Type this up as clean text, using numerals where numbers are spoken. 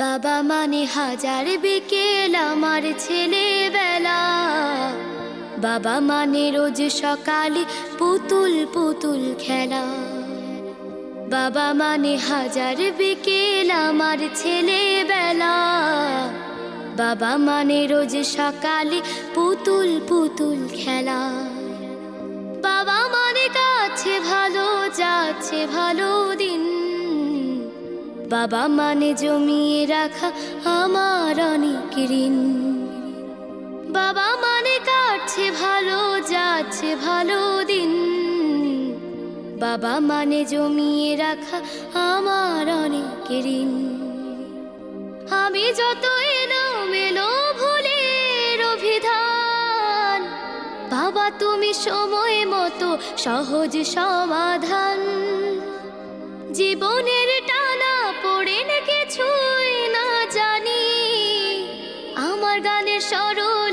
বাবা মানে হাজার বিকেল আমার ছেলেবেলা। বাবা মানে রোজ সকালে পুতুল পুতুল খেলা। বাবা মানে হাজার বিকেল আমার ছেলেবেলা। বাবা মানে রোজ সকালে পুতুল পুতুল খেলা। বাবা মানে কাছে ভালো যাচ্ছে ভালো দিন। বাবা মানে জমিয়ে রাখা আমার অনেক ঋণ। বাবা মানে কাটছে ভালো যাচ্ছে ভালো দিন। বাবা মানে জমিয়ে রাখা আমার অনেক ঋণ। আমি যত এলোমেলো ভুলের অভিধান, বাবা তুমি সময় মতো সহজ সমাধান। জীবনের টানা পড়ে কিছুই না জানি, আমার গানের স্বর